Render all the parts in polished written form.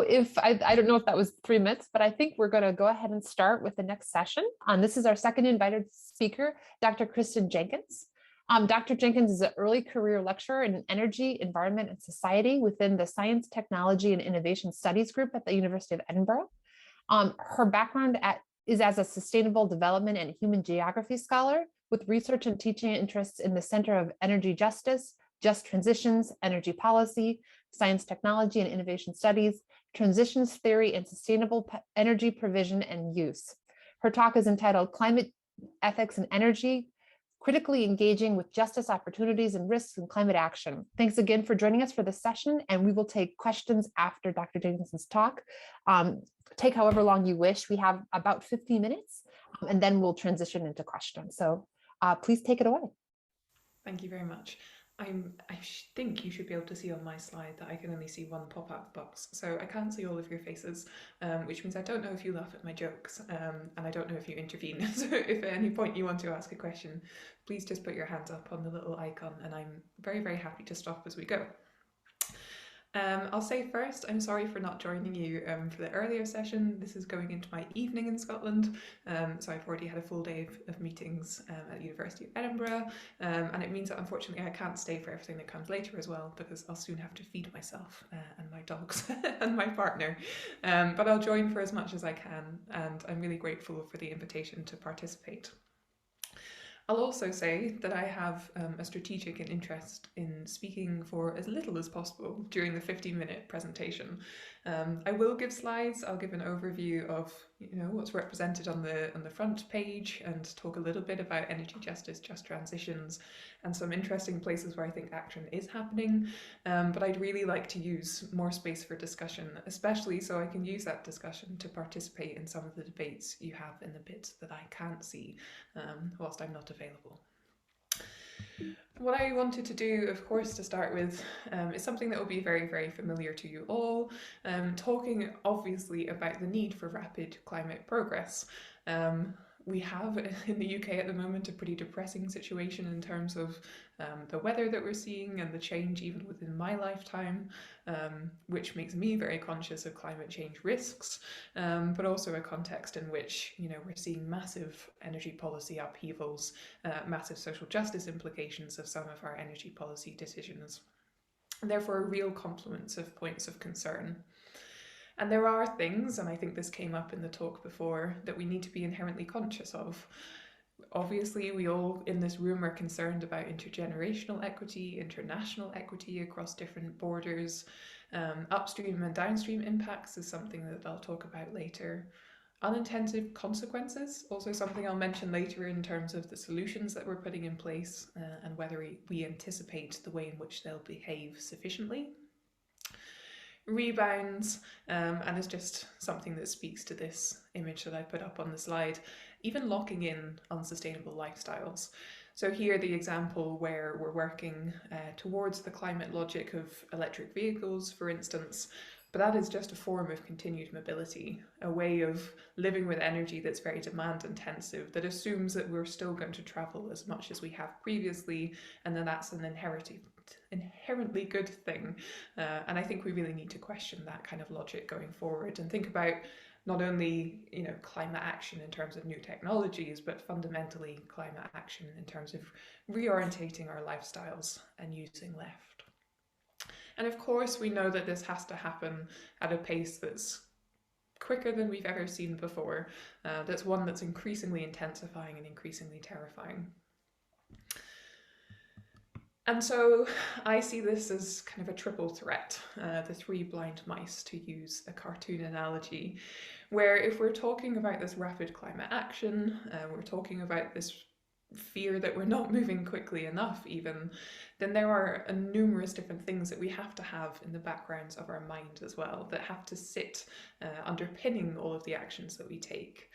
I don't know if that was 3 minutes, but I think we're going to go ahead and start with the next session. This is our second invited speaker, Dr. Kirsten Jenkins. Dr. Jenkins is an early career lecturer in energy, environment, and society within the Science, Technology, and Innovation Studies group at the University of Edinburgh. Her background is as a sustainable development and human geography scholar with research and teaching interests in the Center of Energy Justice, Just Transitions, Energy Policy, Science, Technology, and Innovation Studies, Transitions Theory, and Sustainable Energy Provision and Use. Her talk is entitled Climate Ethics and Energy, Critically Engaging with Justice Opportunities and Risks in Climate Action. Thanks again for joining us for this session, and we will take questions after Dr. Jenkins's talk. Take however long you wish. We have about 15 minutes, and then we'll transition into questions. So please take it away. Thank you very much. I think you should be able to see on my slide that I can only see one pop-up box, so I can't see all of your faces, which means I don't know if you laugh at my jokes, and I don't know if you intervene. So if at any point you want to ask a question, please just put your hands up on the little icon, and I'm very, very happy to stop as we go. I'll say first, I'm sorry for not joining you for the earlier session. This is going into my evening in Scotland, so I've already had a full day of meetings at the University of Edinburgh, and it means that unfortunately I can't stay for everything that comes later as well, because I'll soon have to feed myself and my dogs and my partner. But I'll join for as much as I can, and I'm really grateful for the invitation to participate. I'll also say that I have a strategic interest in speaking for as little as possible during the 15-minute presentation. I will give slides. I'll give an overview of what's represented on the front page and talk a little bit about energy justice, just transitions, and some interesting places where I think action is happening. But I'd really like to use more space for discussion, especially so I can use that discussion to participate in some of the debates you have in the bits that I can't see whilst I'm not available. What I wanted to do, of course, to start with, is something that will be very, very familiar to you all, talking obviously about the need for rapid climate progress. We have in the UK at the moment a pretty depressing situation in terms of the weather that we're seeing and the change even within my lifetime, which makes me very conscious of climate change risks, but also a context in which we're seeing massive energy policy upheavals, massive social justice implications of some of our energy policy decisions, and therefore a real confluence of points of concern. And there are things, and I think this came up in the talk before, that we need to be inherently conscious of. Obviously, we all in this room are concerned about intergenerational equity, international equity across different borders. Upstream and downstream impacts is something that I'll talk about later. Unintended consequences, also something I'll mention later in terms of the solutions that we're putting in place and whether we anticipate the way in which they'll behave sufficiently. Rebounds, and it's just something that speaks to this image that I put up on the slide, even locking in unsustainable lifestyles. So here the example where we're working towards the climate logic of electric vehicles, for instance, but that is just a form of continued mobility, a way of living with energy that's very demand intensive, that assumes that we're still going to travel as much as we have previously, and then that's an inherently good thing. And I think we really need to question that kind of logic going forward and think about not only climate action in terms of new technologies, but fundamentally climate action in terms of reorientating our lifestyles and using left. And of course, we know that this has to happen at a pace that's quicker than we've ever seen before. That's one that's increasingly intensifying and increasingly terrifying. And so I see this as kind of a triple threat, the three blind mice, to use a cartoon analogy, where if we're talking about this rapid climate action, we're talking about this fear that we're not moving quickly enough even, then there are numerous different things that we have to have in the backgrounds of our mind as well, that have to sit underpinning all of the actions that we take.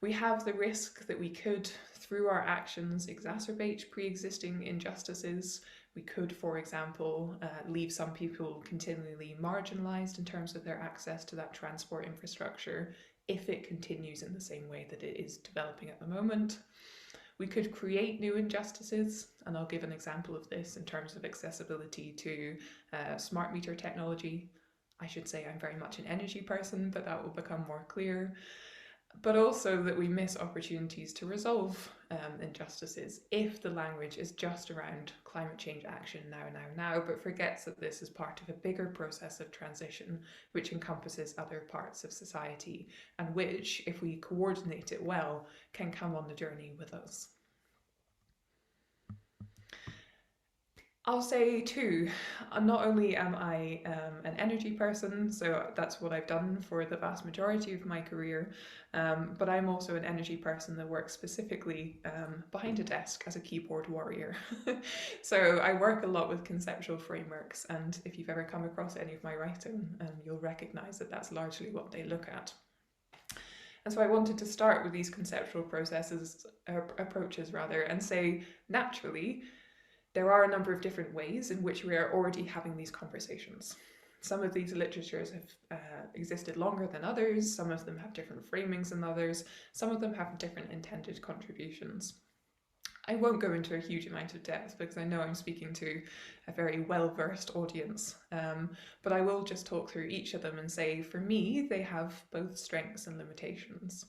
We have the risk that we could, through our actions, exacerbate pre-existing injustices. We could, for example, leave some people continually marginalised in terms of their access to that transport infrastructure if it continues in the same way that it is developing at the moment. We could create new injustices, and I'll give an example of this in terms of accessibility to smart meter technology. I should say I'm very much an energy person, but that will become more clear. But also that we miss opportunities to resolve injustices if the language is just around climate change action now, but forgets that this is part of a bigger process of transition which encompasses other parts of society and which, if we coordinate it well, can come on the journey with us. I'll say too, not only am I an energy person, so that's what I've done for the vast majority of my career, but I'm also an energy person that works specifically behind a desk as a keyboard warrior. So I work a lot with conceptual frameworks, and if you've ever come across any of my writing, you'll recognise that that's largely what they look at. And so I wanted to start with these conceptual approaches rather, and say, naturally, there are a number of different ways in which we are already having these conversations. Some of these literatures have existed longer than others, some of them have different framings than others, some of them have different intended contributions. I won't go into a huge amount of depth because I know I'm speaking to a very well-versed audience, but I will just talk through each of them and say, for me, they have both strengths and limitations.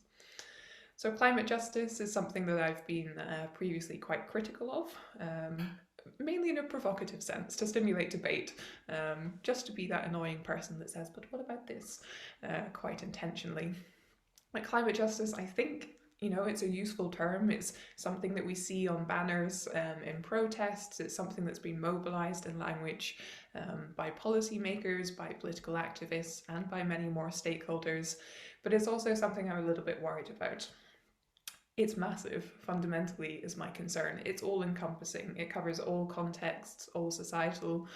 So climate justice is something that I've been previously quite critical of, mainly in a provocative sense, to stimulate debate, just to be that annoying person that says, but what about this, quite intentionally. Like climate justice, I think, it's a useful term. It's something that we see on banners in protests. It's something that's been mobilised in language by policymakers, by political activists, and by many more stakeholders. But it's also something I'm a little bit worried about. It's massive, fundamentally, is my concern. It's all encompassing. It covers all contexts, all societal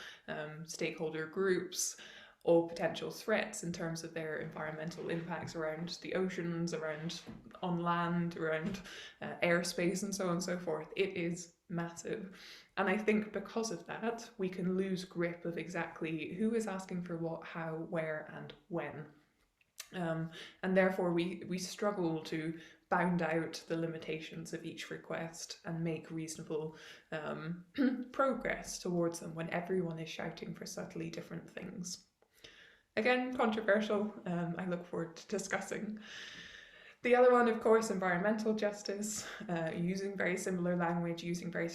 stakeholder groups, all potential threats in terms of their environmental impacts around the oceans, around on land, around airspace, and so on and so forth. It is massive. And I think because of that, we can lose grip of exactly who is asking for what, how, where, and when. And therefore we struggle to bound out the limitations of each request and make reasonable progress towards them when everyone is shouting for subtly different things. Again, controversial, I look forward to discussing. The other one, of course, environmental justice, using very similar language, using very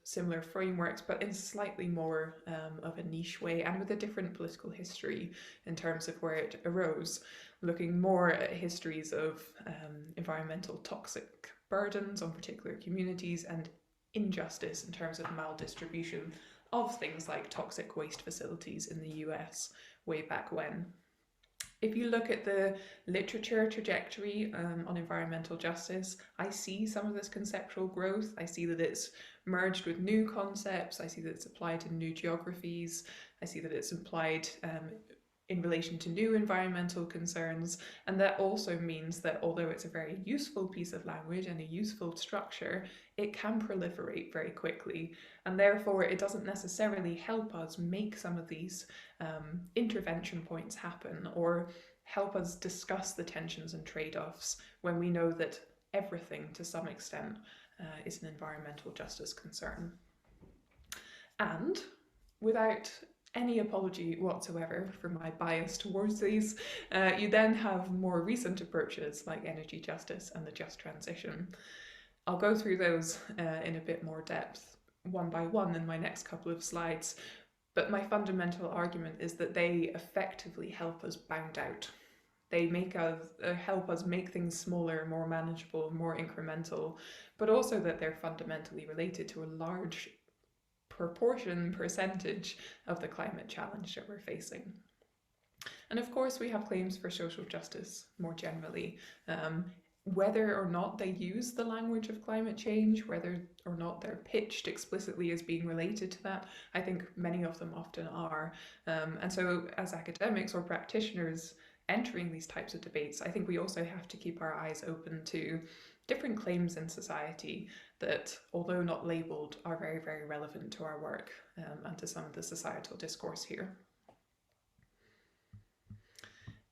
similar frameworks, but in slightly more of a niche way and with a different political history in terms of where it arose, looking more at histories of environmental toxic burdens on particular communities and injustice in terms of maldistribution of things like toxic waste facilities in the US way back when. If you look at the literature trajectory on environmental justice, I see some of this conceptual growth. I see that it's merged with new concepts. I see that it's applied to new geographies. I see that it's applied in relation to new environmental concerns. And that also means that although it's a very useful piece of language and a useful structure, it can proliferate very quickly. And therefore, it doesn't necessarily help us make some of these intervention points happen or help us discuss the tensions and trade-offs when we know that everything, to some extent, is an environmental justice concern. And without any apology whatsoever for my bias towards these, you then have more recent approaches like energy justice and the just transition. I'll go through those in a bit more depth one by one in my next couple of slides, but my fundamental argument is that they effectively help us bound out. They help us make things smaller, more manageable, more incremental, but also that they're fundamentally related to a large percentage of the climate challenge that we're facing. And of course, we have claims for social justice more generally. Whether or not they use the language of climate change, whether or not they're pitched explicitly as being related to that, I think many of them often are. And so as academics or practitioners entering these types of debates, I think we also have to keep our eyes open to different claims in society that, although not labelled, are very, very relevant to our work and to some of the societal discourse here.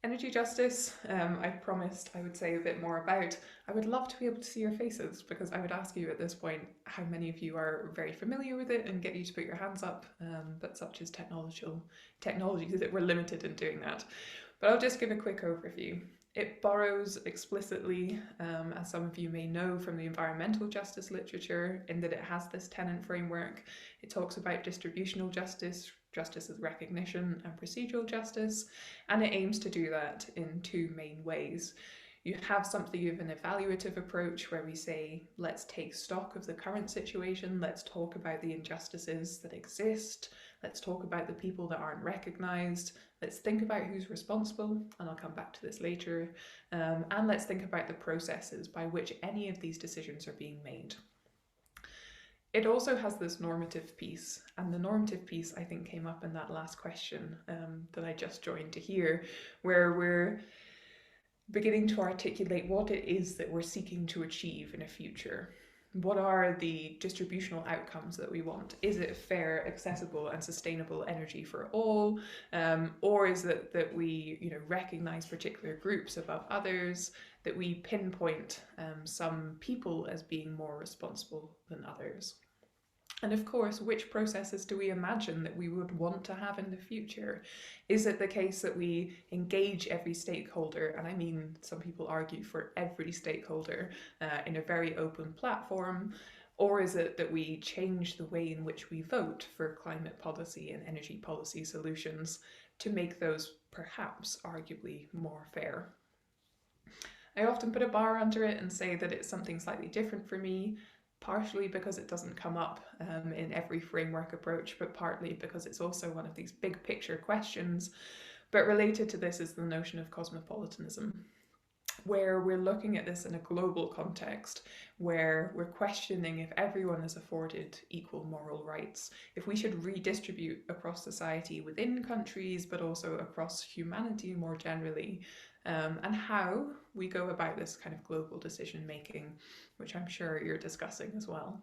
Energy justice, I promised I would say a bit more about. I would love to be able to see your faces, because I would ask you at this point how many of you are very familiar with it and get you to put your hands up, but such as technology that we're limited in doing that. But I'll just give a quick overview. It borrows explicitly, as some of you may know, from the environmental justice literature, in that it has this tenant framework. It talks about distributional justice, justice as recognition, and procedural justice, and it aims to do that in two main ways. You have something of an evaluative approach where we say, let's take stock of the current situation, let's talk about the injustices that exist, let's talk about the people that aren't recognised, let's think about who's responsible, and I'll come back to this later, and let's think about the processes by which any of these decisions are being made. It also has this normative piece, and the normative piece I think came up in that last question that I just joined to hear, where we're beginning to articulate what it is that we're seeking to achieve in a future. What are the distributional outcomes that we want? Is it fair, accessible, and sustainable energy for all? Or is it that we recognize particular groups above others, that we pinpoint some people as being more responsible than others? And of course, which processes do we imagine that we would want to have in the future? Is it the case that we engage every stakeholder, and I mean, some people argue for every stakeholder, in a very open platform? Or is it that we change the way in which we vote for climate policy and energy policy solutions to make those perhaps arguably more fair? I often put a bar under it and say that it's something slightly different for me, partially because it doesn't come up in every framework approach, but partly because it's also one of these big picture questions. But related to this is the notion of cosmopolitanism, where we're looking at this in a global context, where we're questioning if everyone is afforded equal moral rights, if we should redistribute across society within countries, but also across humanity more generally, and how we go about this kind of global decision making, which I'm sure you're discussing as well.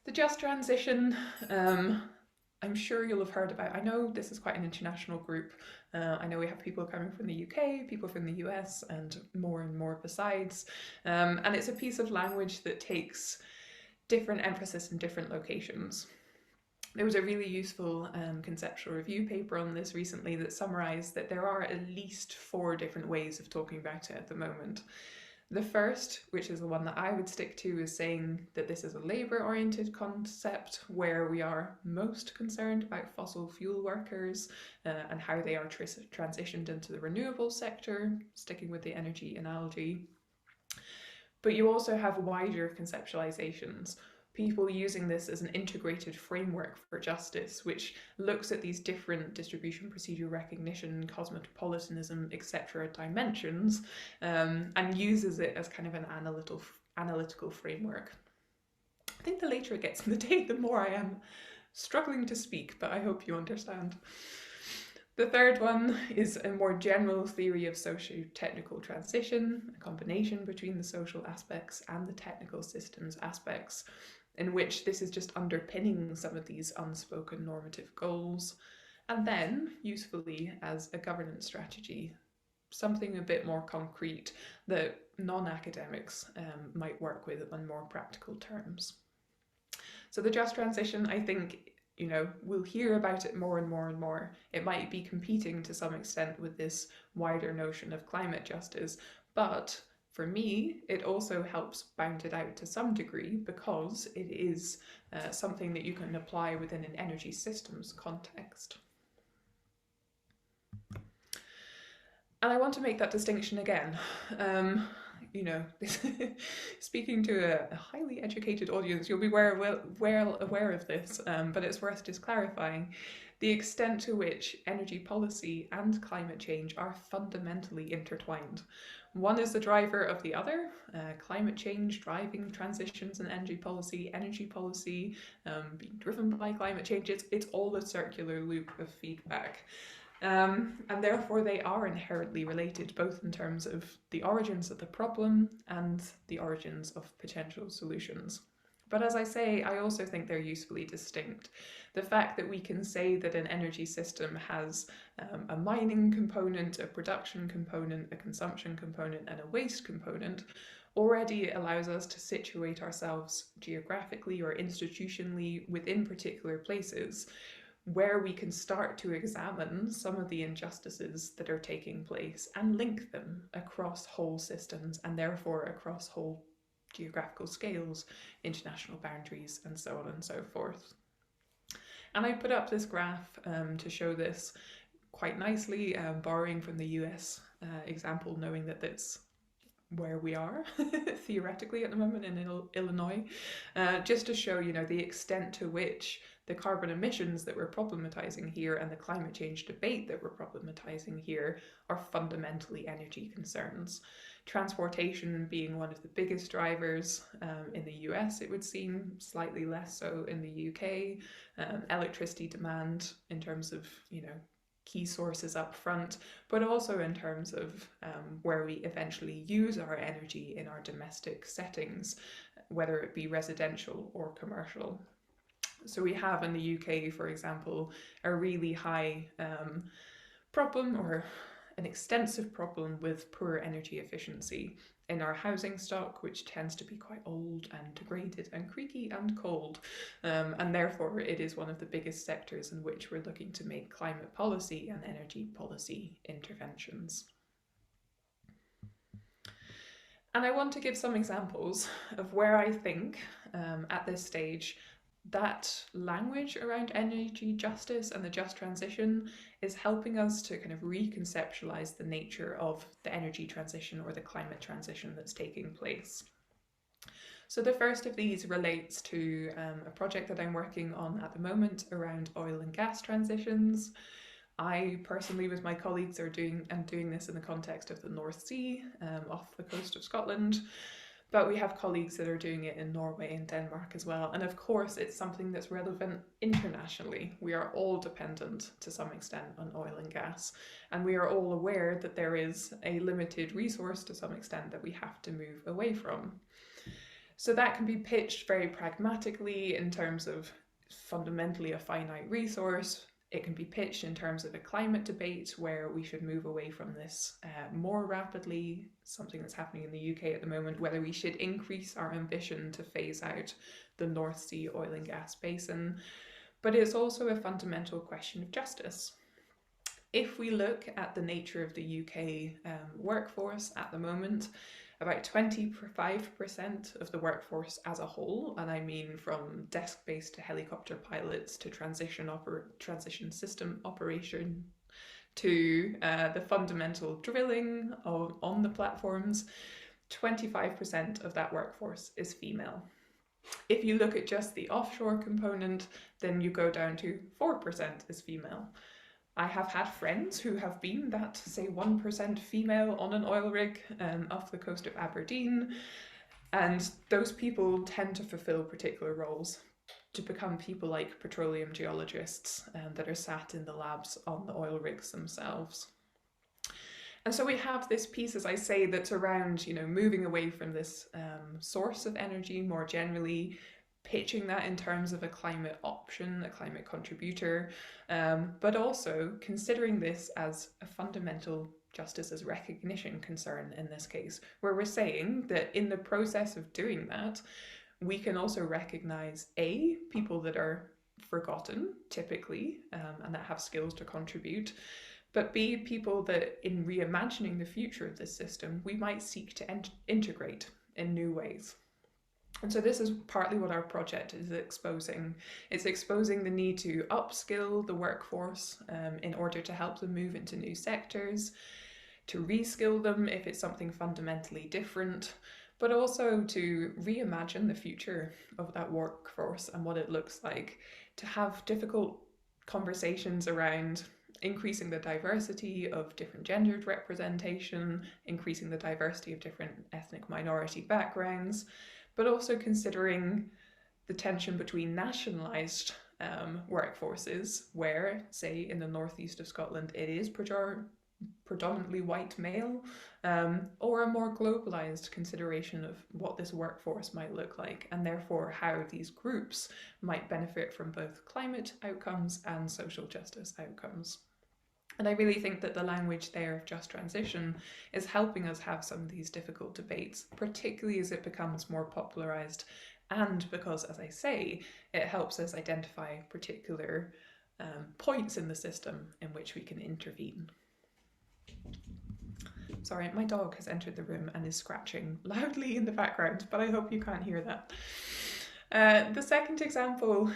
The just transition, I'm sure you'll have heard about. I know this is quite an international group. I know we have people coming from the UK, people from the US, and more besides. And it's a piece of language that takes different emphasis in different locations. There was a really useful conceptual review paper on this recently that summarised that there are at least 4 different ways of talking about it at the moment. The first, which is the one that I would stick to, is saying that this is a labour-oriented concept where we are most concerned about fossil fuel workers and how they are transitioned into the renewable sector, sticking with the energy analogy. But you also have wider conceptualizations, people using this as an integrated framework for justice, which looks at these different distribution procedure recognition, cosmopolitanism, etc. dimensions, and uses it as kind of an analytical framework. I think the later it gets in the day, the more I am struggling to speak, but I hope you understand. The third one is a more general theory of socio-technical transition, a combination between the social aspects and the technical systems aspects, in which this is just underpinning some of these unspoken normative goals, and then, usefully, as a governance strategy, something a bit more concrete that non-academics might work with on more practical terms. So the just transition, I think, we'll hear about it more and more and more. It might be competing to some extent with this wider notion of climate justice, but for me, it also helps bound it out to some degree because it is something that you can apply within an energy systems context. And I want to make that distinction again. Speaking to a highly educated audience, you'll be well aware of this, but it's worth just clarifying the extent to which energy policy and climate change are fundamentally intertwined. One is the driver of the other, climate change driving transitions in energy policy being driven by climate change. It's all a circular loop of feedback. And therefore they are inherently related, both in terms of the origins of the problem and the origins of potential solutions. But as I say, I also think they're usefully distinct. The fact that we can say that an energy system has a mining component, a production component, a consumption component, and a waste component already allows us to situate ourselves geographically or institutionally within particular places where we can start to examine some of the injustices that are taking place and link them across whole systems and therefore across whole geographical scales, international boundaries, and so on and so forth. And I put up this graph to show this quite nicely, borrowing from the US example, knowing that that's where we are theoretically at the moment in Illinois, just to show, the extent to which the carbon emissions that we're problematizing here and the climate change debate that we're problematizing here are fundamentally energy concerns. Transportation being one of the biggest drivers in the US, it would seem, slightly less so in the UK. Electricity demand in terms of, key sources up front, but also in terms of where we eventually use our energy in our domestic settings, whether it be residential or commercial. So we have in the UK, for example, a really high problem or an extensive problem with poor energy efficiency in our housing stock, which tends to be quite old and degraded and creaky and cold. And therefore, it is one of the biggest sectors in which we're looking to make climate policy and energy policy interventions. And I want to give some examples of where I think at this stage that language around energy justice and the just transition is helping us to kind of reconceptualize the nature of the energy transition or the climate transition that's taking place. So the first of these relates to a project that I'm working on at the moment around oil and gas transitions. I personally, with my colleagues, are doing this in the context of the North Sea, off the coast of Scotland. But we have colleagues that are doing it in Norway and Denmark as well. And of course, it's something that's relevant internationally. We are all dependent to some extent on oil and gas. And we are all aware that there is a limited resource to some extent that we have to move away from. So that can be pitched very pragmatically in terms of fundamentally a finite resource. It can be pitched in terms of a climate debate where we should move away from this more rapidly, something that's happening in the UK at the moment, whether we should increase our ambition to phase out the North Sea oil and gas basin. But it's also a fundamental question of justice. If we look at the nature of the UK workforce at the moment, about 25% of the workforce as a whole, and I mean from desk-based to helicopter pilots to transition system operation to the fundamental drilling on the platforms, 25% of that workforce is female. If you look at just the offshore component, then you go down to 4% is female. I have had friends who have been that, say, 1% female on an oil rig off the coast of Aberdeen, and those people tend to fulfill particular roles to become people like petroleum geologists that are sat in the labs on the oil rigs themselves. And so we have this piece, as I say, that's around, moving away from this source of energy more generally, pitching that in terms of a climate option, a climate contributor, but also considering this as a fundamental justice as recognition concern in this case, where we're saying that in the process of doing that, we can also recognize people that are forgotten typically and that have skills to contribute, but B, people that in reimagining the future of this system, we might seek to integrate in new ways. And so this is partly what our project is exposing. It's exposing the need to upskill the workforce in order to help them move into new sectors, to reskill them if it's something fundamentally different, but also to reimagine the future of that workforce and what it looks like, to have difficult conversations around increasing the diversity of different gendered representation, increasing the diversity of different ethnic minority backgrounds, but also considering the tension between nationalised workforces where, say, in the northeast of Scotland, it is predominantly white male, or a more globalized consideration of what this workforce might look like, and therefore how these groups might benefit from both climate outcomes and social justice outcomes. And I really think that the language there of just transition is helping us have some of these difficult debates, particularly as it becomes more popularized, and because, as I say, it helps us identify particular points in the system in which we can intervene. Sorry, my dog has entered the room and is scratching loudly in the background, but I hope you can't hear that. The second example,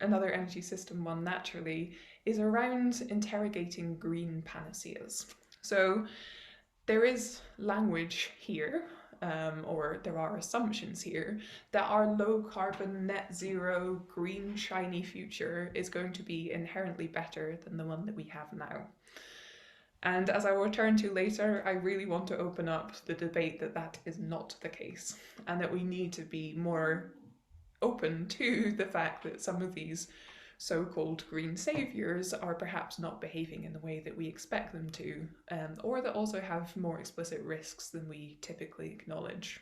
another energy system one naturally, is around interrogating green panaceas. So there is language here, or there are assumptions here, that our low carbon, net zero, green, shiny future is going to be inherently better than the one that we have now. And as I will return to later, I really want to open up the debate that that is not the case, and that we need to be more open to the fact that some of these so-called green saviours are perhaps not behaving in the way that we expect them to, or that also have more explicit risks than we typically acknowledge.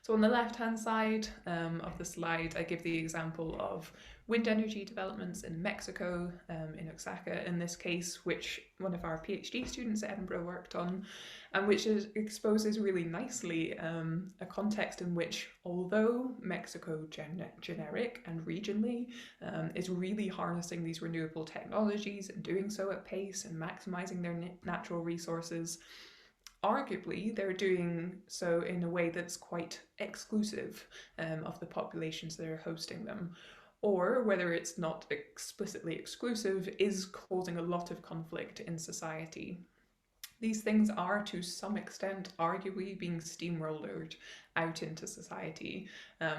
So on the left-hand side of the slide, I give the example of wind energy developments in Mexico, in Oaxaca in this case, which one of our PhD students at Edinburgh worked on, and which exposes really nicely a context in which, although Mexico generic and regionally is really harnessing these renewable technologies and doing so at pace and maximizing their natural resources, arguably they're doing so in a way that's quite exclusive of the populations that are hosting them, or whether it's not explicitly exclusive, is causing a lot of conflict in society. These things are, to some extent, arguably being steamrolled out into society,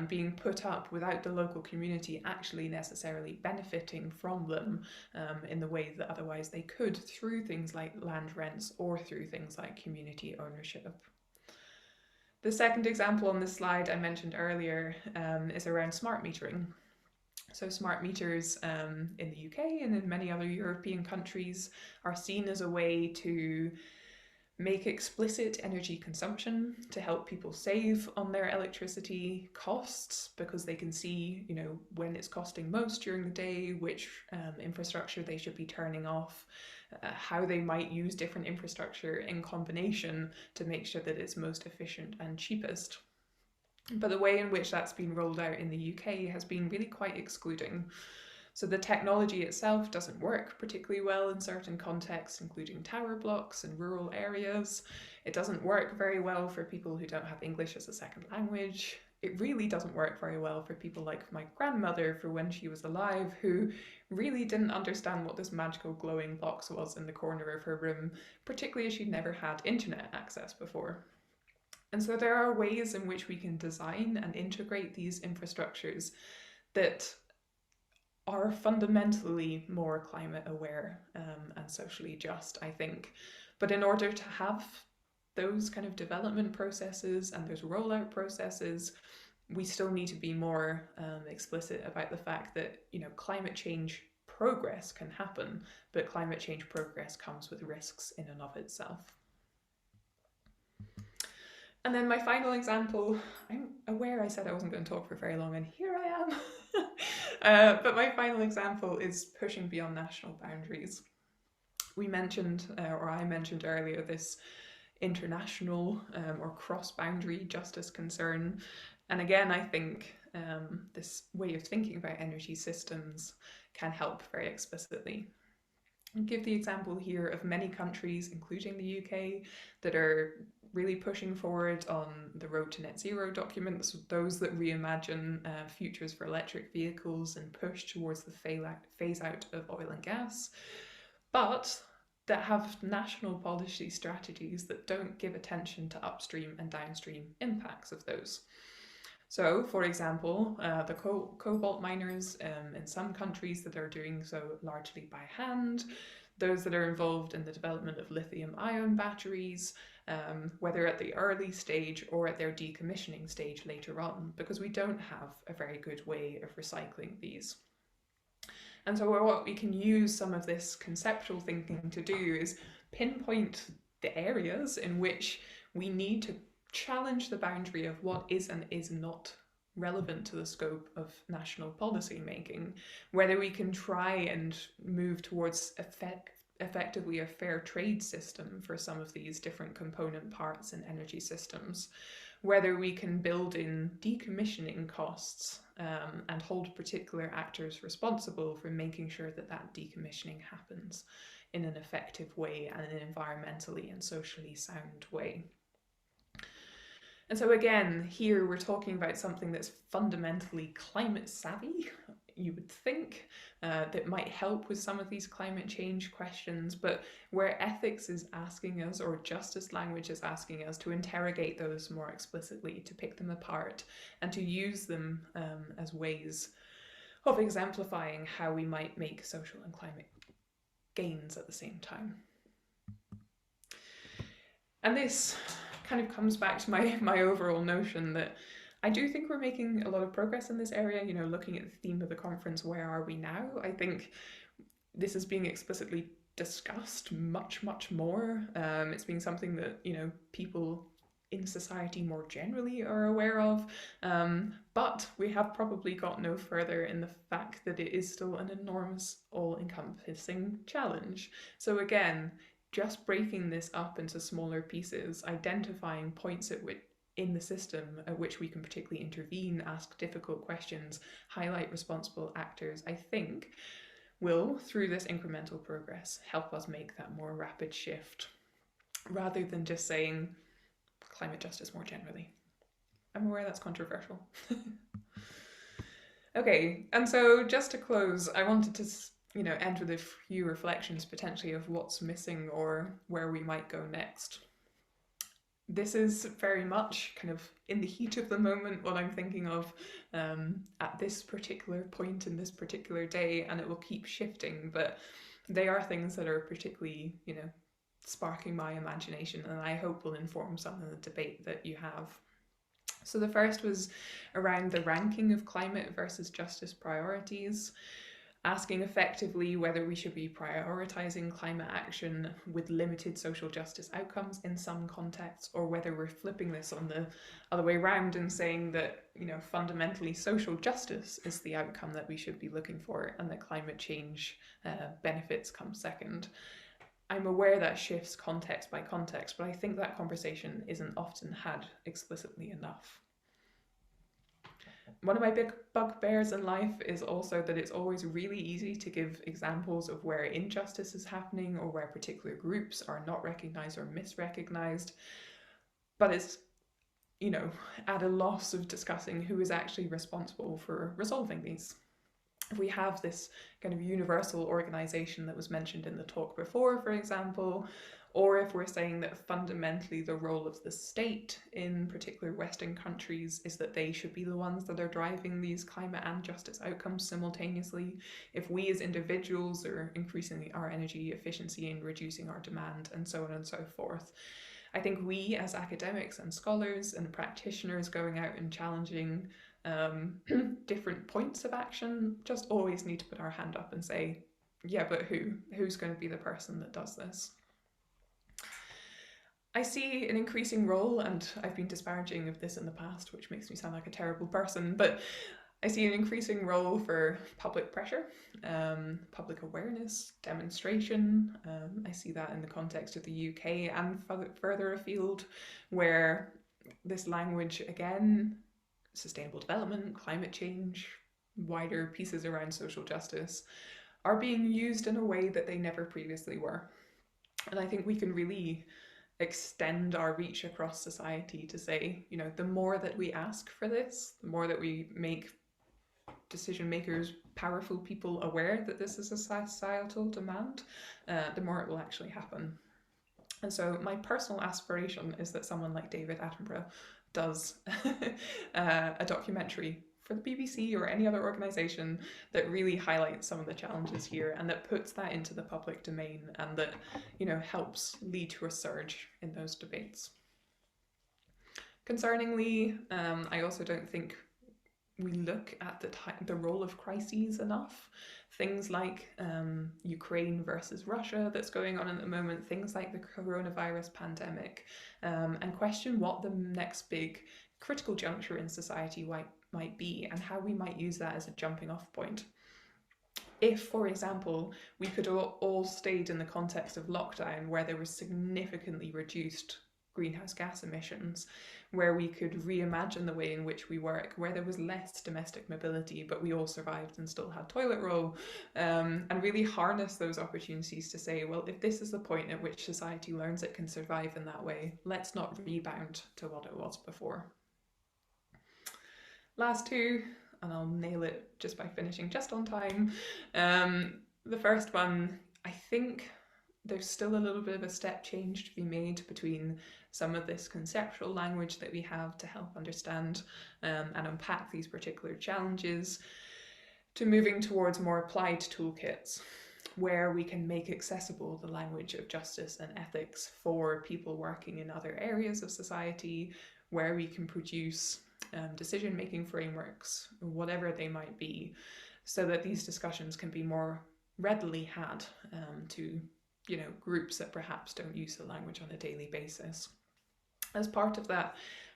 being put up without the local community actually necessarily benefiting from them in the way that otherwise they could through things like land rents or through things like community ownership. The second example on this slide I mentioned earlier is around smart metering. So smart meters in the UK and in many other European countries are seen as a way to make explicit energy consumption, to help people save on their electricity costs, because they can see, when it's costing most during the day, which infrastructure they should be turning off, how they might use different infrastructure in combination to make sure that it's most efficient and cheapest. But the way in which that's been rolled out in the UK has been really quite excluding. So the technology itself doesn't work particularly well in certain contexts, including tower blocks and rural areas. It doesn't work very well for people who don't have English as a second language. It really doesn't work very well for people like my grandmother for when she was alive, who really didn't understand what this magical glowing box was in the corner of her room, particularly as she'd never had internet access before. And so there are ways in which we can design and integrate these infrastructures that are fundamentally more climate aware and socially just, I think. But in order to have those kind of development processes and those rollout processes, we still need to be more explicit about the fact that, climate change progress can happen, but climate change progress comes with risks in and of itself. And then my final example, I'm aware I said I wasn't going to talk for very long, and here I am. But my final example is pushing beyond national boundaries. We mentioned, or I mentioned earlier, this international or cross-boundary justice concern. And again, I think this way of thinking about energy systems can help very explicitly. I'll give the example here of many countries, including the UK, that are really pushing forward on the Road to Net Zero documents, those that reimagine futures for electric vehicles and push towards the phase out of oil and gas, but that have national policy strategies that don't give attention to upstream and downstream impacts of those. So, for example, the cobalt miners in some countries that are doing so largely by hand, those that are involved in the development of lithium-ion batteries, whether at the early stage or at their decommissioning stage later on, because we don't have a very good way of recycling these. And so what we can use some of this conceptual thinking to do is pinpoint the areas in which we need to challenge the boundary of what is and is not relevant to the scope of national policy making, whether we can try and move towards effectively a fair trade system for some of these different component parts in energy systems, whether we can build in decommissioning costs and hold particular actors responsible for making sure that that decommissioning happens in an effective way and an environmentally and socially sound way. And so again, here we're talking about something that's fundamentally climate savvy, you would think, that might help with some of these climate change questions, but where ethics is asking us, or justice language is asking us, to interrogate those more explicitly, to pick them apart, and to use them as ways of exemplifying how we might make social and climate gains at the same time. And this kind of comes back to my overall notion that I do think we're making a lot of progress in this area, you know, looking at the theme of the conference, where are we now? I think this is being explicitly discussed much, much more. It's being something that, you know, people in society more generally are aware of, but we have probably got no further in the fact that it is still an enormous, all-encompassing challenge. So again, just breaking this up into smaller pieces, identifying points at which in the system at which we can particularly intervene, ask difficult questions, highlight responsible actors, I think will, through this incremental progress, help us make that more rapid shift, rather than just saying climate justice more generally. I'm aware that's controversial. Okay, and so just to close, I wanted to end with a few reflections potentially of what's missing or where we might go next. This is very much kind of in the heat of the moment what I'm thinking of at this particular point in this particular day, and it will keep shifting, but they are things that are particularly, sparking my imagination, and I hope will inform some of the debate that you have. So the first was around the ranking of climate versus justice priorities, asking effectively whether we should be prioritizing climate action with limited social justice outcomes in some contexts, or whether we're flipping this on the other way around and saying that, fundamentally social justice is the outcome that we should be looking for, and that climate change benefits come second. I'm aware that shifts context by context, but I think that conversation isn't often had explicitly enough. One of my big bugbears in life is also that it's always really easy to give examples of where injustice is happening or where particular groups are not recognized or misrecognized, but it's, at a loss of discussing who is actually responsible for resolving these. If we have this kind of universal organization that was mentioned in the talk before, for example, or if we're saying that fundamentally the role of the state in particular Western countries is that they should be the ones that are driving these climate and justice outcomes simultaneously, if we as individuals are increasing our energy efficiency and reducing our demand, and so on and so forth, I think we as academics and scholars and practitioners going out and challenging different points of action just always need to put our hand up and say, yeah, but who's going to be the person that does this? I see an increasing role, and I've been disparaging of this in the past, which makes me sound like a terrible person, but I see an increasing role for public pressure, public awareness, demonstration. I see that in the context of the UK and further afield, where this language, again, sustainable development, climate change, wider pieces around social justice, are being used in a way that they never previously were. And I think we can really extend our reach across society to say, the more that we ask for this, the more that we make decision makers, powerful people aware that this is a societal demand, the more it will actually happen. And so my personal aspiration is that someone like David Attenborough does a documentary for the BBC or any other organisation that really highlights some of the challenges here and that puts that into the public domain and that, helps lead to a surge in those debates. Concerningly, I also don't think we look at the role of crises enough. Things like Ukraine versus Russia that's going on at the moment, things like the coronavirus pandemic, and question what the next big critical juncture in society might be and how we might use that as a jumping off point. If, for example, we could all stayed in the context of lockdown where there was significantly reduced greenhouse gas emissions, where we could reimagine the way in which we work, where there was less domestic mobility, but we all survived and still had toilet roll, and really harness those opportunities to say, well, if this is the point at which society learns it can survive in that way, let's not rebound to what it was before. Last two, and I'll nail it just by finishing just on time. The first one, I think there's still a little bit of a step change to be made between some of this conceptual language that we have to help understand and unpack these particular challenges, to moving towards more applied toolkits where we can make accessible the language of justice and ethics for people working in other areas of society, where we can produce decision-making frameworks, whatever they might be, so that these discussions can be more readily had to groups that perhaps don't use the language on a daily basis. As part of that,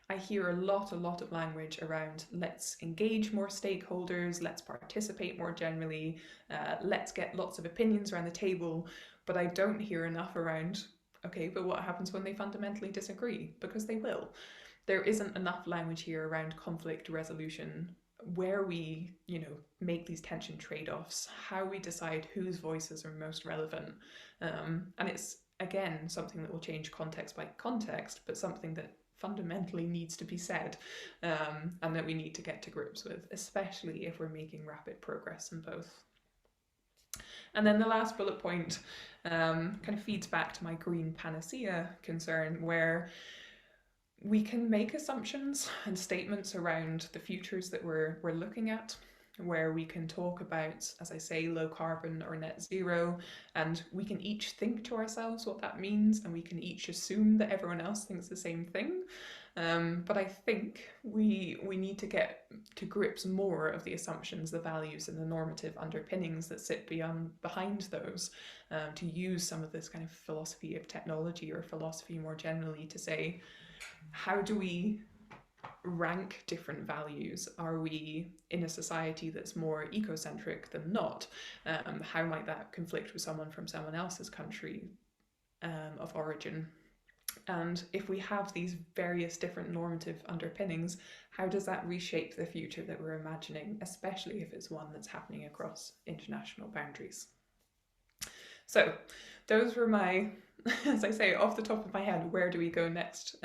I hear a lot of language around let's engage more stakeholders, let's participate more generally, let's get lots of opinions around the table, but I don't hear enough around, okay, but what happens when they fundamentally disagree? Because they will. There isn't enough language here around conflict resolution, where we, make these tension trade-offs, how we decide whose voices are most relevant. And it's, again, something that will change context by context, but something that fundamentally needs to be said, and that we need to get to grips with, especially if we're making rapid progress in both. And then the last bullet point kind of feeds back to my green panacea concern, where we can make assumptions and statements around the futures that we're looking at, where we can talk about, as I say, low carbon or net zero, and we can each think to ourselves what that means, and we can each assume that everyone else thinks the same thing. But I think we need to get to grips more of the assumptions, the values, and the normative underpinnings that sit behind those, to use some of this kind of philosophy of technology or philosophy more generally to say, how do we rank different values? Are we in a society that's more ecocentric than not? How might that conflict with someone from someone else's country of origin? And if we have these various different normative underpinnings, how does that reshape the future that we're imagining, especially if it's one that's happening across international boundaries? So those were my, as I say, off the top of my head, where do we go next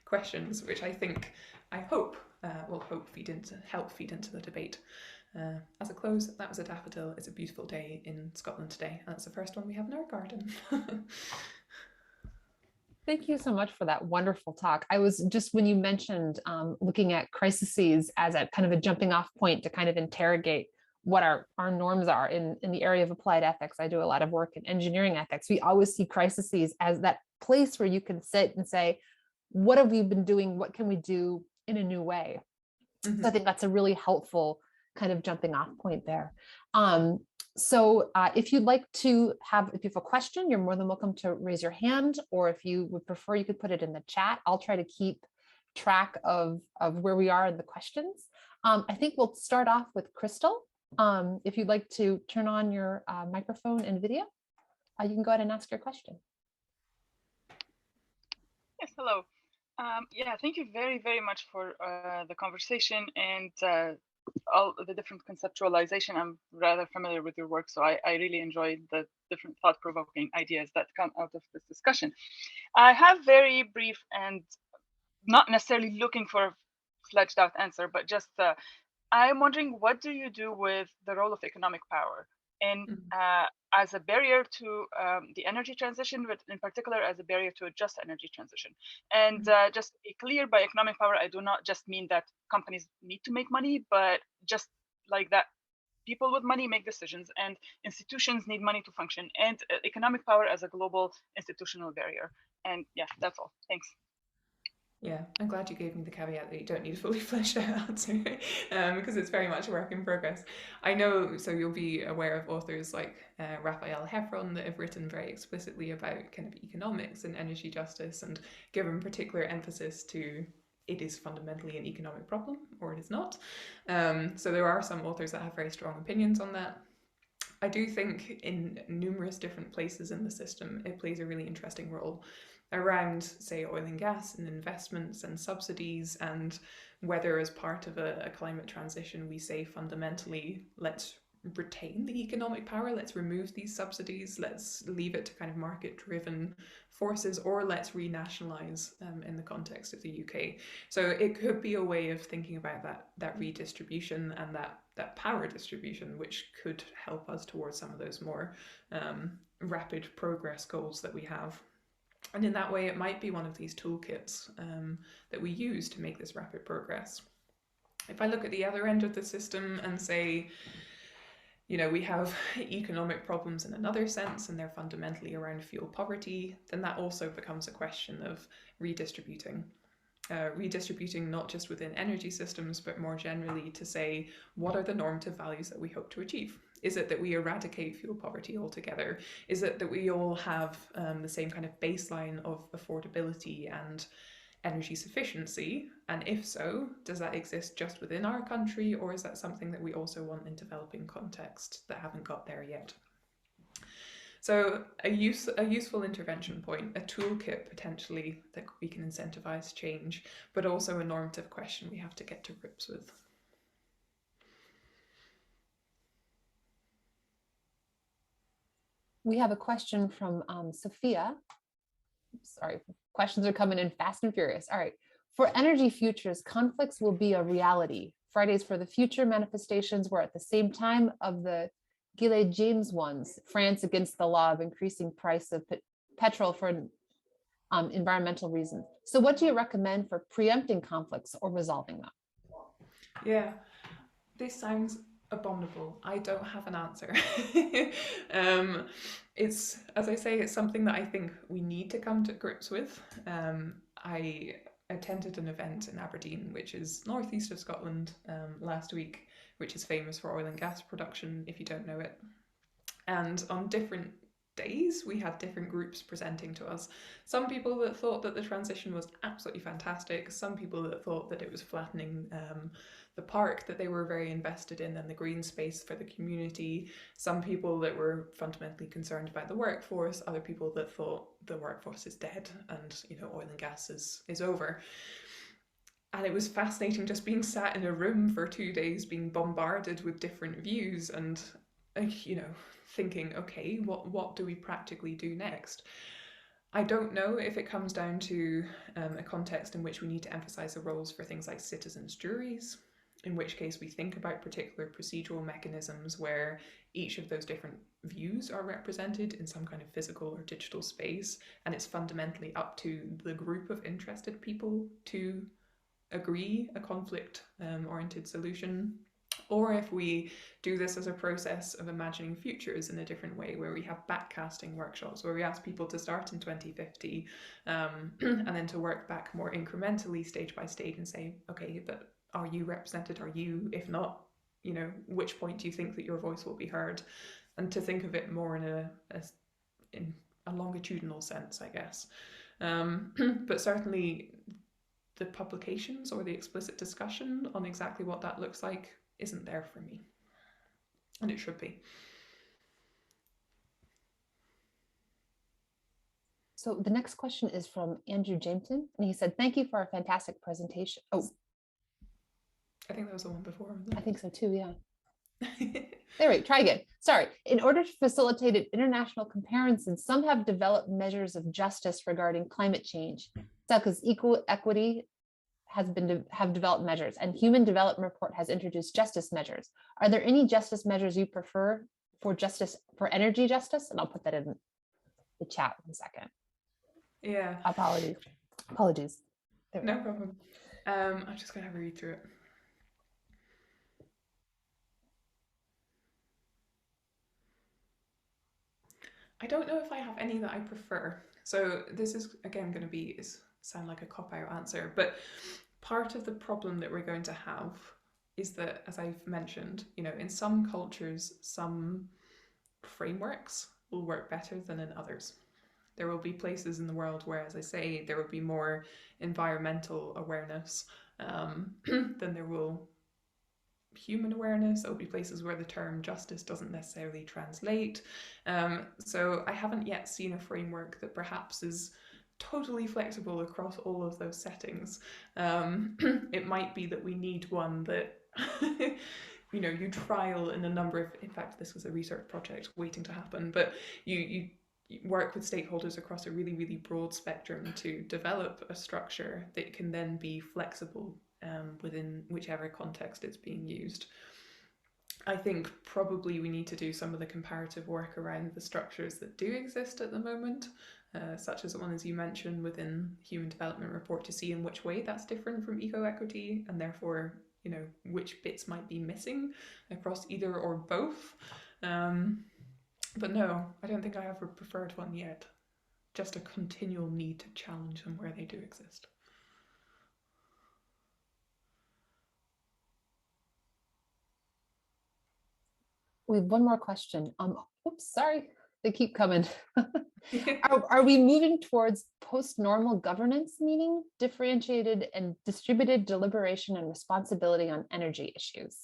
questions, which I hope will help feed into the debate. As a close, that was a daffodil. It's a beautiful day in Scotland today, and it's the first one we have in our garden. Thank you so much for that wonderful talk. I was just, when you mentioned looking at crises as a kind of a jumping off point to kind of interrogate what our norms are in the area of applied ethics. I do a lot of work in engineering ethics. We always see crises as that place where you can sit and say, what have we been doing? What can we do in a new way? Mm-hmm. So I think that's a really helpful kind of jumping off point there. So if you'd like to if you have a question, you're more than welcome to raise your hand, or if you would prefer, you could put it in the chat. I'll try to keep track of where we are in the questions. I think we'll start off with Crystal. If you'd like to turn on your microphone and video, you can go ahead and ask your question. Yes, hello. Yeah, thank you very, very much for the conversation and all the different conceptualization. I'm rather familiar with your work, so I really enjoyed the different thought-provoking ideas that come out of this discussion. I have very brief and not necessarily looking for a fledged out answer, but just I'm wondering, what do you do with the role of economic power as a barrier to the energy transition, but in particular as a barrier to a just energy transition? And just to be clear, by economic power, I do not just mean that companies need to make money, but just like that people with money make decisions and institutions need money to function, and economic power as a global institutional barrier. And yeah, that's all. Thanks. Yeah, I'm glad you gave me the caveat that you don't need a fully fleshed out answer, because it's very much a work in progress. I know, so you'll be aware of authors like Raphael Heffron that have written very explicitly about kind of economics and energy justice and given particular emphasis to it is fundamentally an economic problem or it is not. So there are some authors that have very strong opinions on that. I do think in numerous different places in the system, it plays a really interesting role around, say, oil and gas and investments and subsidies, and whether as part of a climate transition we say fundamentally, let's retain the economic power, let's remove these subsidies, let's leave it to kind of market-driven forces, or let's renationalise in the context of the UK. So it could be a way of thinking about that redistribution and that power distribution, which could help us towards some of those more rapid progress goals that we have. And in that way, it might be one of these toolkits that we use to make this rapid progress. If I look at the other end of the system and say, we have economic problems in another sense, and they're fundamentally around fuel poverty, then that also becomes a question of redistributing. Redistributing not just within energy systems, but more generally to say, what are the normative values that we hope to achieve? Is it that we eradicate fuel poverty altogether? Is it that we all have the same kind of baseline of affordability and energy sufficiency? And if so, does that exist just within our country, or is that something that we also want in developing contexts that haven't got there yet? So a useful intervention point, a toolkit potentially that we can incentivize change, but also a normative question we have to get to grips with. We have a question from Sophia. Sorry, questions are coming in fast and furious. All right. For energy futures, conflicts will be a reality. Fridays for the Future manifestations were at the same time of the Gilets Jaunes ones, France against the law of increasing price of petrol for environmental reasons. So what do you recommend for preempting conflicts or resolving them? Yeah, this sounds abominable. I don't have an answer. It's, as I say, it's something that I think we need to come to grips with. I attended an event in Aberdeen, which is northeast of Scotland, last week, which is famous for oil and gas production, if you don't know it. And on different days, we had different groups presenting to us. Some people that thought that the transition was absolutely fantastic, some people that thought that it was flattening the park that they were very invested in and the green space for the community, some people that were fundamentally concerned about the workforce, other people that thought the workforce is dead and oil and gas is over. And it was fascinating just being sat in a room for 2 days being bombarded with different views and thinking, okay, what do we practically do next? I don't know if it comes down to a context in which we need to emphasize the roles for things like citizens' juries, in which case we think about particular procedural mechanisms where each of those different views are represented in some kind of physical or digital space, and it's fundamentally up to the group of interested people to agree a conflict-oriented solution. Or if we do this as a process of imagining futures in a different way, where we have backcasting workshops, where we ask people to start in 2050 and then to work back more incrementally, stage by stage, and say, okay, but are you represented? Are you? If not, which point do you think that your voice will be heard? And to think of it more in a longitudinal sense, I guess. But certainly the publications or the explicit discussion on exactly what that looks like isn't there for me, and it should be. So the next question is from Andrew Jameson, and he said, "Thank you for a fantastic presentation." Oh, I think that was the one before. I think so too, yeah. There, wait, try again. Sorry. In order to facilitate an international comparison, some have developed measures of justice regarding climate change, such as equal equity have developed measures, and Human Development Report has introduced justice measures. Are there any justice measures you prefer for energy justice? And I'll put that in the chat 1 second. Yeah. Apologies. No problem. I'm just gonna have a read through it. I don't know if I have any that I prefer. So this is again going to be sound like a cop-out answer, but part of the problem that we're going to have is that, as I've mentioned, in some cultures, some frameworks will work better than in others. There will be places in the world where, as I say, there will be more environmental awareness than there will human awareness. There will be places where the term justice doesn't necessarily translate. So I haven't yet seen a framework that perhaps is totally flexible across all of those settings. It might be that we need one that you trial in a number of, in fact, this was a research project waiting to happen, but you work with stakeholders across a really, really broad spectrum to develop a structure that can then be flexible within whichever context it's being used. I think probably we need to do some of the comparative work around the structures that do exist at the moment, such as the one, as you mentioned, within Human Development Report, to see in which way that's different from eco-equity, and therefore, which bits might be missing across either or both. But no, I don't think I have a preferred one yet. Just a continual need to challenge them where they do exist. We have one more question. Oops, sorry, they keep coming. Are we moving towards post-normal governance, meaning differentiated and distributed deliberation and responsibility on energy issues?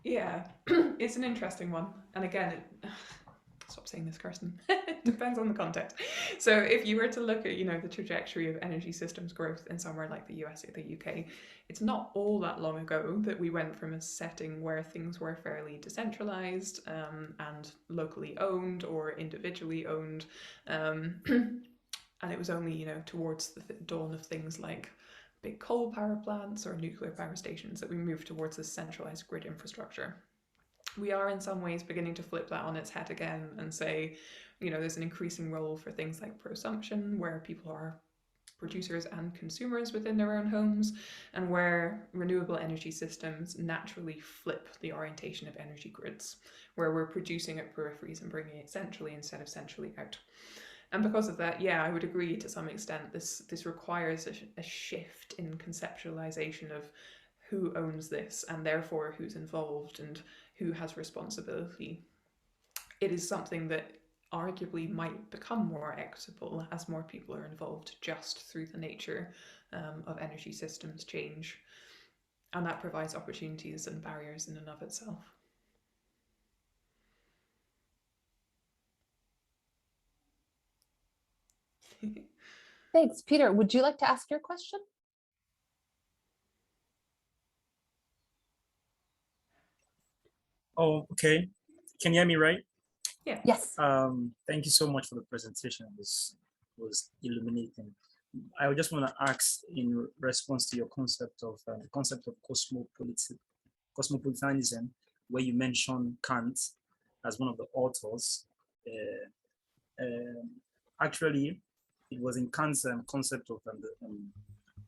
Yeah, it's an interesting one. And again, stop saying this, Kirsten. It depends on the context. So if you were to look at, the trajectory of energy systems growth in somewhere like the US or the UK, it's not all that long ago that we went from a setting where things were fairly decentralized and locally owned or individually owned. And it was only, towards the dawn of things like big coal power plants or nuclear power stations that we moved towards this centralized grid infrastructure. We are in some ways beginning to flip that on its head again and say, there's an increasing role for things like prosumption, where people are producers and consumers within their own homes, and where renewable energy systems naturally flip the orientation of energy grids, where we're producing at peripheries and bringing it centrally instead of centrally out. And because of that, yeah, I would agree to some extent this requires a shift in conceptualization of who owns this and therefore who's involved and who has responsibility. It is something that arguably might become more equitable as more people are involved just through the nature of energy systems change. And that provides opportunities and barriers in and of itself. Thanks. Peter, would you like to ask your question? Oh, okay. Can you hear me right? Yeah. Yes. Thank you so much for the presentation. This was illuminating. I just want to ask, in response to your concept of cosmopolitanism, where you mentioned Kant as one of the authors. Actually, it was in Kant's concept of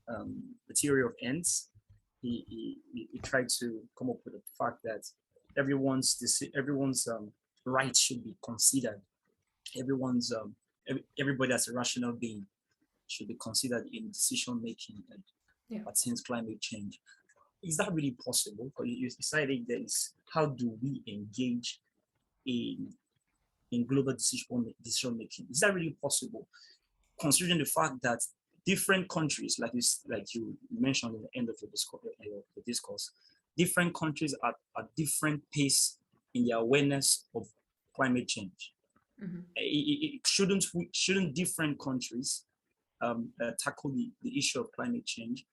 the theory of ends. He tried to come up with the fact that everyone's rights should be considered. Everybody that's a rational being should be considered in decision making that pertains climate change. Is that really possible? Because you decided that is, how do we engage in global decision making? Is that really possible, considering the fact that different countries, like you mentioned in the end of the discourse, different countries are at different pace in their awareness of climate change? Mm-hmm. Shouldn't different countries tackle the issue of climate change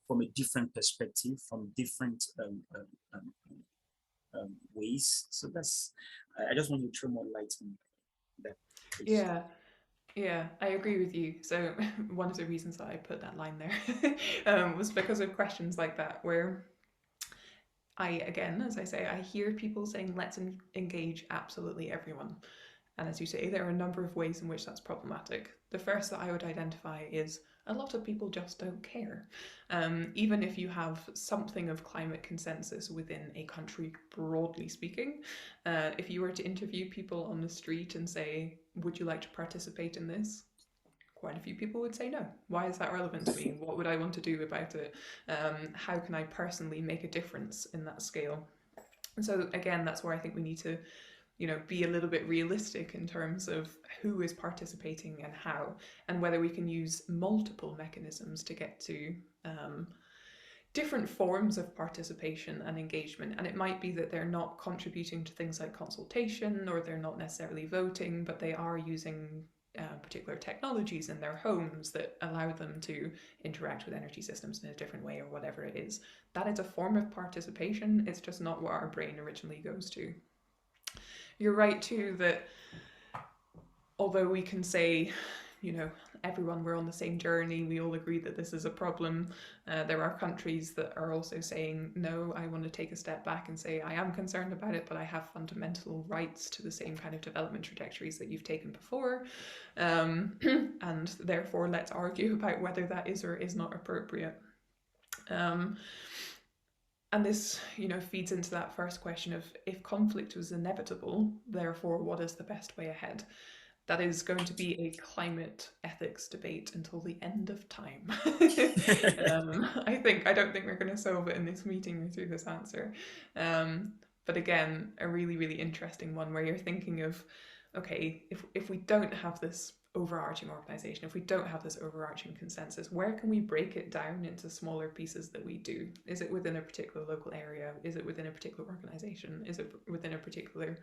from a different perspective, from different ways? So I just want you to throw more light on that, please. Yeah, I agree with you. So one of the reasons that I put that line there was because of questions like that, where again, as I say, I hear people saying, let's engage absolutely everyone. And as you say, there are a number of ways in which that's problematic. The first that I would identify is a lot of people just don't care. Even if you have something of climate consensus within a country, broadly speaking, if you were to interview people on the street and say, would you like to participate in this? quite a few people would say no. Why is that relevant to me? What would I want to do about it? How can I personally make a difference in that scale? And so again, that's where I think we need to, be a little bit realistic in terms of who is participating and how, and whether we can use multiple mechanisms to get to different forms of participation and engagement. And it might be that they're not contributing to things like consultation, or they're not necessarily voting, but they are using particular technologies in their homes that allow them to interact with energy systems in a different way, or whatever it is. That is a form of participation. It's just not what our brain originally goes to. You're right too that although we can say, everyone, we're on the same journey, we all agree that this is a problem, there are countries that are also saying, no, I want to take a step back and say, I am concerned about it, but I have fundamental rights to the same kind of development trajectories that you've taken before, and therefore let's argue about whether that is or is not appropriate. And this, feeds into that first question of, if conflict was inevitable, therefore what is the best way ahead? That is going to be a climate ethics debate until the end of time. I don't think we're going to solve it in this meeting or through this answer. But again, a really, really interesting one where you're thinking of, okay, if we don't have this overarching organization, if we don't have this overarching consensus, where can we break it down into smaller pieces that we do? Is it within a particular local area? Is it within a particular organization? Is it within a particular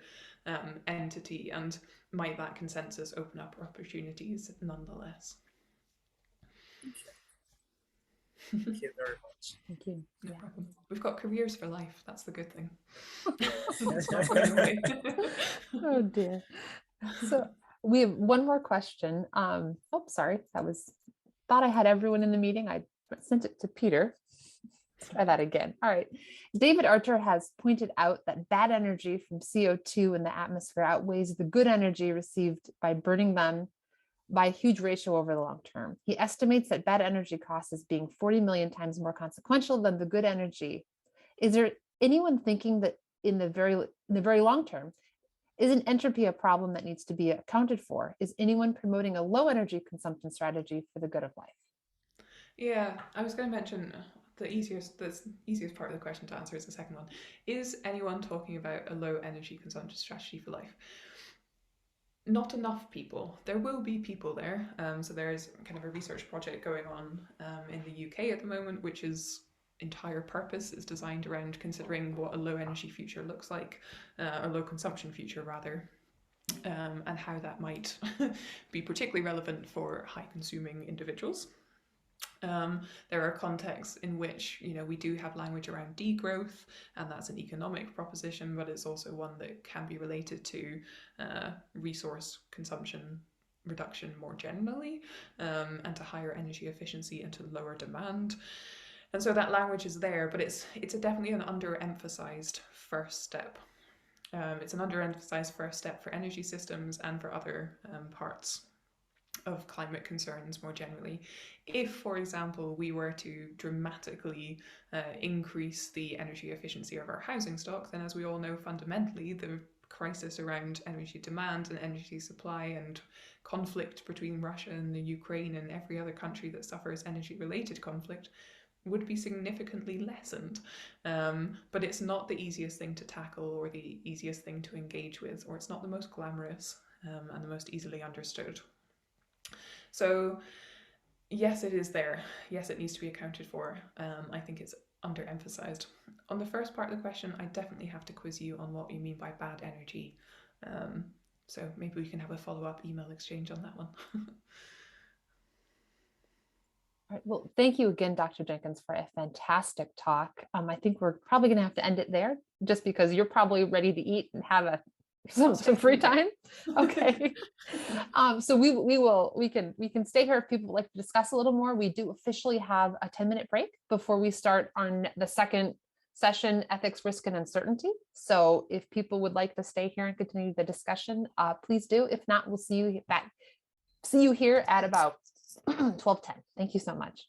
entity? And might that consensus open up opportunities nonetheless? Thank you very much. Thank you. No problem. We've got careers for life. That's the good thing. It's not going away. Oh dear. So we have one more question. Sorry, thought I had everyone in the meeting. I sent it to Peter. Let's try that again. All right. David Archer has pointed out that bad energy from CO2 in the atmosphere outweighs the good energy received by burning them by a huge ratio over the long term. He estimates that bad energy cost as being 40 million times more consequential than the good energy. Is there anyone thinking that in the very long term, isn't entropy a problem that needs to be accounted for? Is anyone promoting a low energy consumption strategy for the good of life? Yeah, I was going to mention the easiest part of the question to answer is the second one. Is anyone talking about a low energy consumption strategy for life? Not enough people. There will be people there. So there's kind of a research project going on in the UK at the moment, which is entire purpose is designed around considering what a low energy future looks like, a low consumption future rather, and how that might be particularly relevant for high consuming individuals. There are contexts in which we do have language around degrowth, and that's an economic proposition, but it's also one that can be related to resource consumption reduction more generally, and to higher energy efficiency and to lower demand. And so that language is there, but it's definitely an underemphasized first step. It's an underemphasized first step for energy systems and for other parts of climate concerns more generally. If, for example, we were to dramatically increase the energy efficiency of our housing stock, then as we all know, fundamentally, the crisis around energy demand and energy supply and conflict between Russia and the Ukraine and every other country that suffers energy-related conflict would be significantly lessened. But it's not the easiest thing to tackle or the easiest thing to engage with, or it's not the most glamorous and the most easily understood. So yes, it is there. Yes, it needs to be accounted for. I think it's underemphasized. On the first part of the question, I definitely have to quiz you on what you mean by bad energy. So maybe we can have a follow-up email exchange on that one. All right, well, thank you again, Dr. Jenkins, for a fantastic talk. I think we're probably going to have to end it there just because you're probably ready to eat and have some free time. Okay. So we can stay here if people would like to discuss a little more. We do officially have a 10-minute break before we start on the second session, ethics, risk, and uncertainty. So if people would like to stay here and continue the discussion, please do. If not, we'll see you here at about 12:10. Thank you so much.